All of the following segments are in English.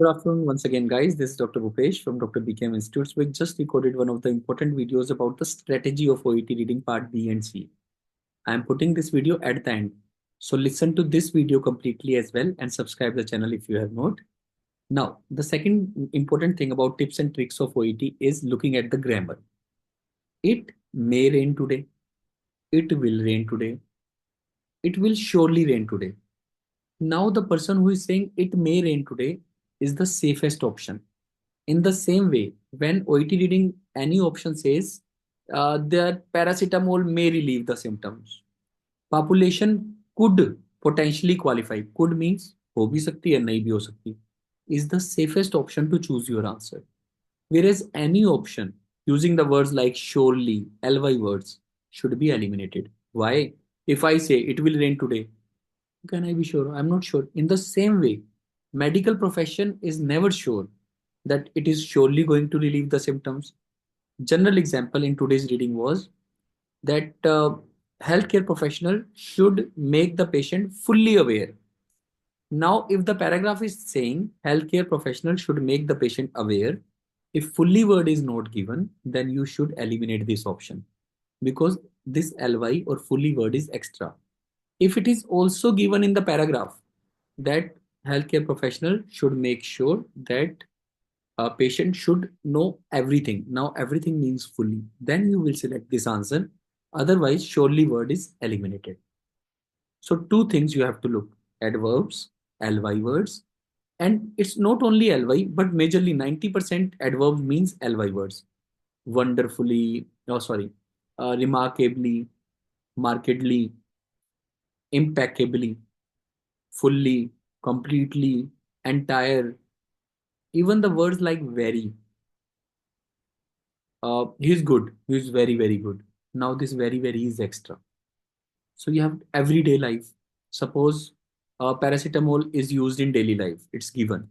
Good afternoon once again, guys. This is Dr. Bhupesh from Dr. BKM Institutes. We just recorded one of the important videos about the strategy of OET reading part B and C. I am putting this video at the end. So listen to this video completely as well and subscribe the channel if you have not. Now, the second important thing about tips and tricks of OET is looking at the grammar. It may rain today. It will rain today. It will surely rain today. Now, the person who is saying it may rain today is the safest option. In the same way, when OET reading any option says that paracetamol may relieve the symptoms, population could potentially qualify. Could means हो भी सकती है नहीं भी हो सकती. Is the safest option to choose your answer. Whereas any option using the words like surely, ly words should be eliminated. Why? If I say it will rain today, can I be sure? I'm not sure. In the same way, medical profession is never sure that it is surely going to relieve the symptoms. General example in today's reading was that healthcare professional should make the patient fully aware. Now, if the paragraph is saying healthcare professional should make the patient aware, if fully word is not given, then you should eliminate this option because this ly or fully word is extra. If it is also given in the paragraph that healthcare professional should make sure that a patient should know everything. Now everything means fully. Then you will select this answer. Otherwise, surely word is eliminated. So two things you have to look: adverbs, ly words, and it's not only ly, but majorly 90% adverbs means ly words. Wonderfully, oh sorry, remarkably, markedly, impeccably, fully, completely, entire. Even the words like very. He's good. He's very, very good. Now this very, very is extra. So you have everyday life. Suppose paracetamol is used in daily life. It's given.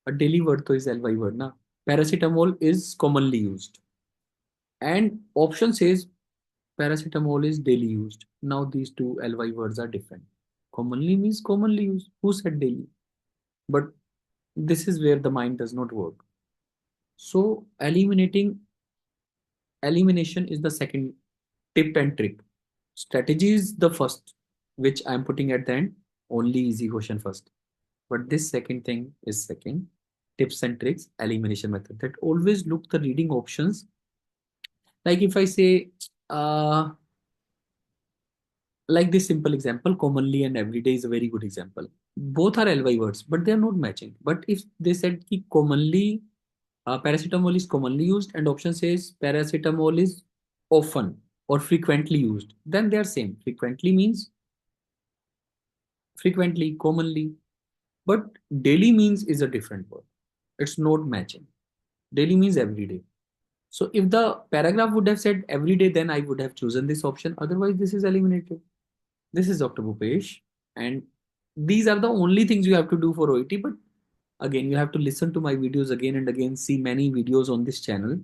A daily word to is ly word na. Paracetamol is commonly used. And option says paracetamol is daily used. Now these two ly words are different. Commonly means commonly used. Who said daily? But this is where the mind does not work. So elimination is the second tip and trick. Strategy is the first, which I'm putting at the end. Only easy question first. But this second thing is second. Tips and tricks, elimination method. That always look the reading options. Like if I say, like this simple example, commonly and everyday is a very good example. Both are ly words, but they are not matching. But if they said ki commonly, paracetamol is commonly used, and option says paracetamol is often or frequently used, then they are same. Frequently means frequently, commonly, but daily means is a different word. It's not matching. Daily means every day. So if the paragraph would have said every day, then I would have chosen this option. Otherwise, this is eliminated. This is Dr. Bhupesh, and these are the only things you have to do for OET. But again, you have to listen to my videos again and again, see many videos on this channel.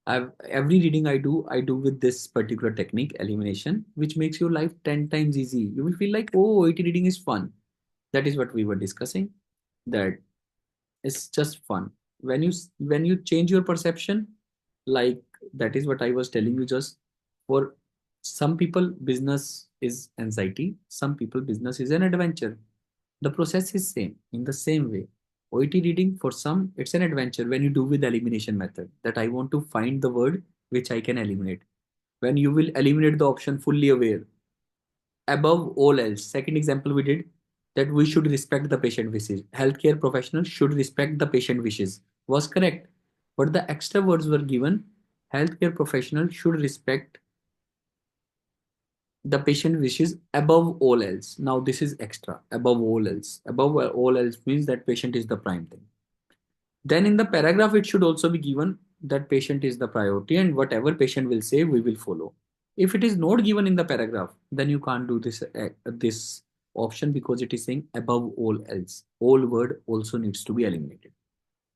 Every reading I do with this particular technique, elimination, which makes your life 10 times easy. You will feel like, oh, OET reading is fun. That is what we were discussing. That it's just fun. When you change your perception, like that is what I was telling you just for some people, business is anxiety. Some people, business is an adventure. The process is same in the same way. OET reading for some, it's an adventure when you do with elimination method that I want to find the word which I can eliminate. When you will eliminate the option fully aware, above all else. Second example we did that we should respect the patient wishes. Healthcare professionals should respect the patient wishes was correct. But the extra words were given. Healthcare professional should respect the patient wishes above all else. Now this is extra. Above all else. Above all else means that patient is the prime thing. Then in the paragraph, it should also be given that patient is the priority and whatever patient will say, we will follow. If it is not given in the paragraph, then you can't do this option because it is saying above all else. All word also needs to be eliminated.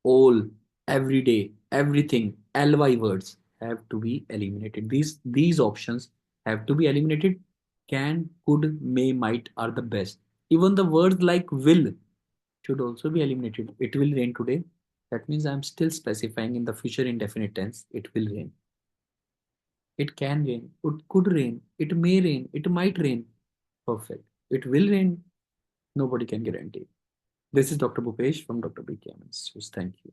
All, every day, everything, ly words have to be eliminated. These options have to be eliminated. Can, could, may, might are the best. Even the words like will should also be eliminated. It will rain today. That means I'm still specifying in the future indefinite tense. It will rain. It can rain. It could rain. It may rain. It might rain. Perfect. It will rain. Nobody can guarantee. This is Dr. Bhupesh from Dr. BKM Institute. Thank you.